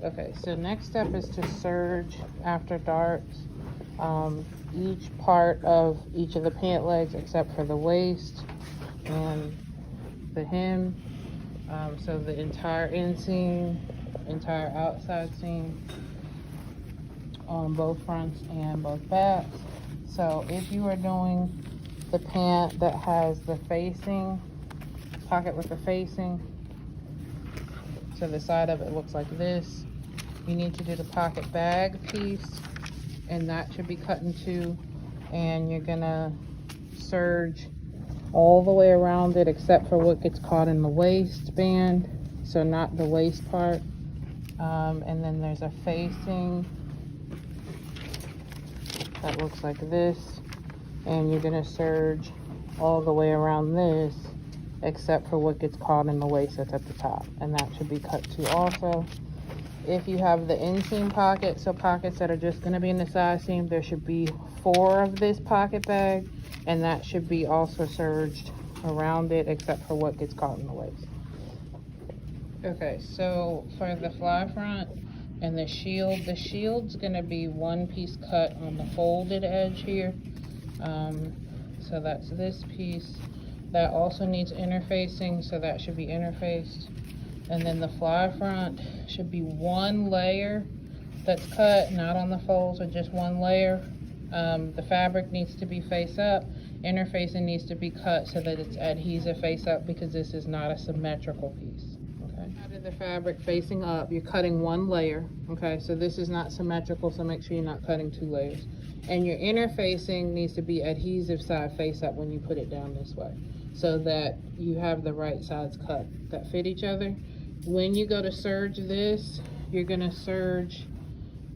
Okay, so next step is to serge after darts. Each part of each of the pant legs except for the waist and the hem. So the entire inseam, entire outside seam on both fronts and both backs. So if you are doing the pant that has the facing, pocket with the facing, so the side of it looks like this, you need to do the pocket bag piece, and that should be cut in two, and you're gonna serge all the way around it except for what gets caught in the waistband, so not the waist part. And then there's a facing that looks like this, and you're gonna serge all the way around this except for what gets caught in the waist that's at the top, and that should be cut too also. If you have the inseam pocket, so pockets that are just going to be in the side seam, there should be 4 of this pocket bag, and that should be also serged around it except for what gets caught in the waist. Okay, so for the fly front and the shield's going to be one piece cut on the folded edge here. So that's this piece. That also needs interfacing, so that should be interfaced. And then the fly front should be one layer that's cut, not on the folds, or just one layer. The fabric needs to be face up. Interfacing needs to be cut so that it's adhesive face up, because this is not a symmetrical piece. Okay. Out of the fabric facing up, you're cutting one layer. Okay, so this is not symmetrical, so make sure you're not cutting 2 layers. And your interfacing needs to be adhesive side face up when you put it down this way, so that you have the right sides cut that fit each other. When you go to serge this, you're going to serge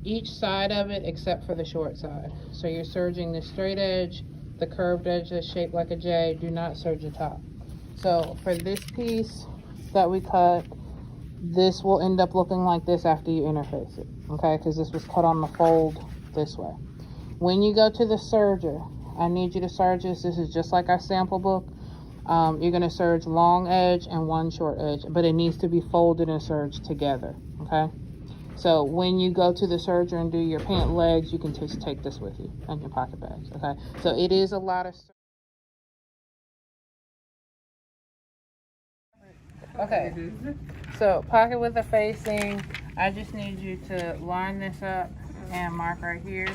each side of it except for the short side. So you're serging the straight edge, the curved edge that's shaped like a J. Do not serge the top. So for this piece that we cut, this will end up looking like this after you interface it, okay? Because this was cut on the fold this way. When you go to the serger, I need you to serge this. This is just like our sample book. You're going to serge long edge and one short edge, but it needs to be folded and serged together, okay? So when you go to the serger and do your pant legs, you can just take this with you and your pocket bags, okay? So it is a lot of... Okay, so pocket with the facing, I just need you to line this up and mark right here,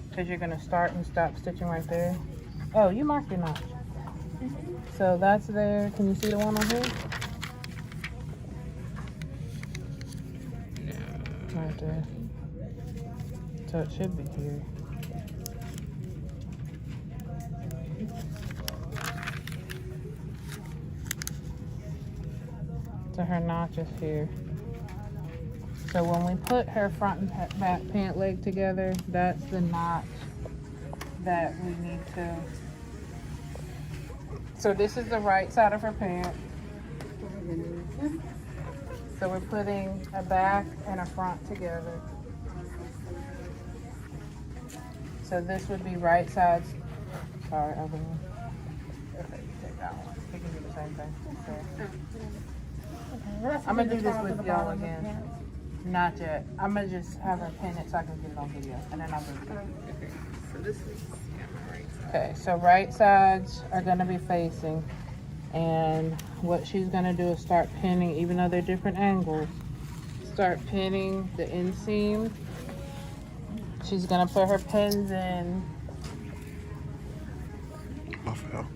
because you're going to start and stop stitching right there. Oh, you marked your notch. So that's there. Can you see the one on here? No. Right there. So it should be here. So her notch is here. So when we put her front and back pant leg together, that's the notch that we need to... So this is the right side of her pant. So we're putting a back and a front together. So this would be right sides. Sorry, other one. Okay, you take that one. We can do the same thing. So, I'm gonna do this with y'all again. Not yet. I'm gonna just have her pin it so I can get it on video, and then I'll do it. Okay, so this is right side. Okay, so right sides are gonna be facing, and what she's gonna do is start pinning, even though they're different angles, start pinning the inseam. She's gonna put her pins in. I fell.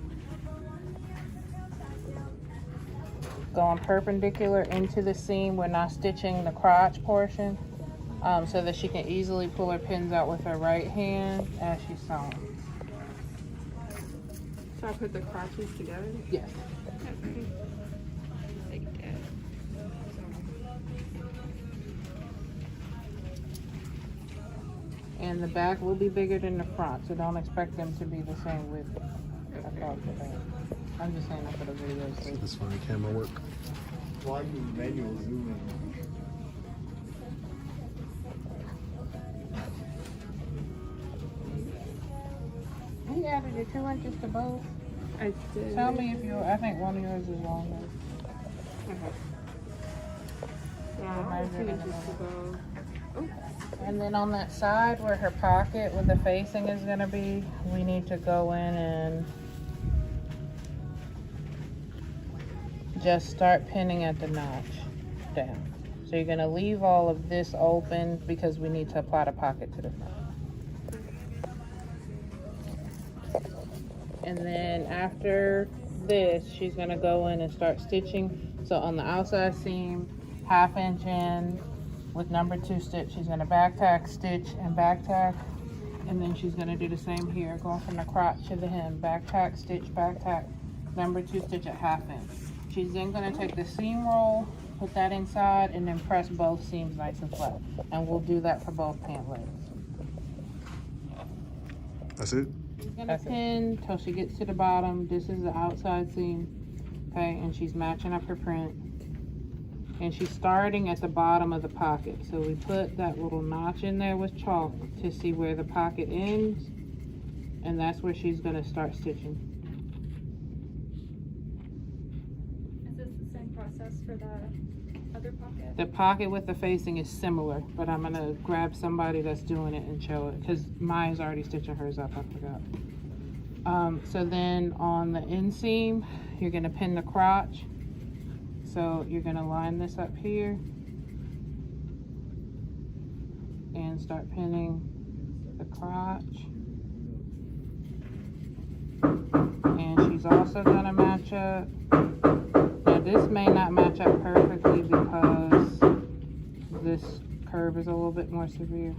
Going perpendicular into the seam. We're not stitching the crotch portion, so that she can easily pull her pins out with her right hand as she's sewing. So I put the crotches together? Yes. Okay. Like that. And the back will be bigger than the front, so don't expect them to be the same width. I'm just saying that for the video's sake. This funny camera work. Why do you manual zoom in? He added your 2 inches to both. I did. Tell me if I think one of yours is longer. Okay. Yeah, I measure it in think the just to middle. go. Oh, And then on that side where her pocket with the facing is gonna be, we need to go in and just start pinning at the notch down. So you're gonna leave all of this open because we need to apply the pocket to the front. And then after this, she's gonna go in and start stitching. So on the outside seam, 1/2 inch in with number 2 stitch, she's gonna back tack, stitch, and back tack. And then she's gonna do the same here, going from the crotch to the hem, back tack, stitch, back tack, number 2 stitch at 1/2 inch. She's then gonna take the seam roll, put that inside, and then press both seams nice and flat. And we'll do that for both pant legs. That's it? She's gonna pin till she gets to the bottom. This is the outside seam, okay? And she's matching up her print. And she's starting at the bottom of the pocket. So we put that little notch in there with chalk to see where the pocket ends. And that's where she's gonna start stitching. Is this the same process for the other pocket? The pocket with the facing is similar, but I'm gonna grab somebody that's doing it and show it because Maya's already stitching hers up, I forgot. So then on the inseam, you're gonna pin the crotch. So you're gonna line this up here and start pinning the crotch. And she's also gonna match up. Now this may not match up perfectly because this curve is a little bit more severe.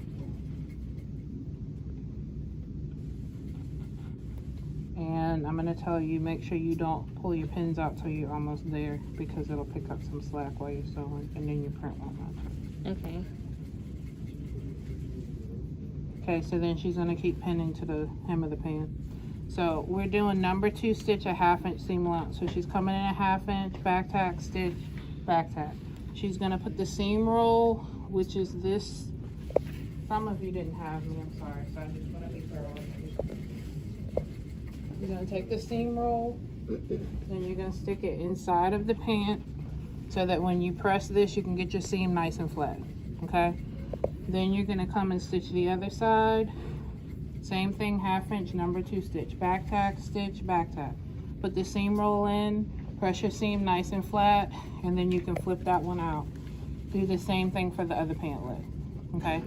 And I'm gonna tell you, make sure you don't pull your pins out till you're almost there because it'll pick up some slack while you're sewing and then your print won't match. okay. Okay, so then she's gonna keep pinning to the hem of the pant. So we're doing number 2 stitch a 1/2 inch seam allowance. So she's coming in a 1/2 inch, back tack, stitch, back tack. She's gonna put the seam roll, which is this. Some of you didn't have me, I'm sorry, so I just wanna be thorough. You're gonna take the seam roll, then you're gonna stick it inside of the pant so that when you press this, you can get your seam nice and flat, okay? Then you're gonna come and stitch the other side. Same thing, 1/2 inch, number 2 stitch, back tack, stitch, back tack. Put the seam roll in, press your seam nice and flat, and then you can flip that one out. Do the same thing for the other pant leg, okay?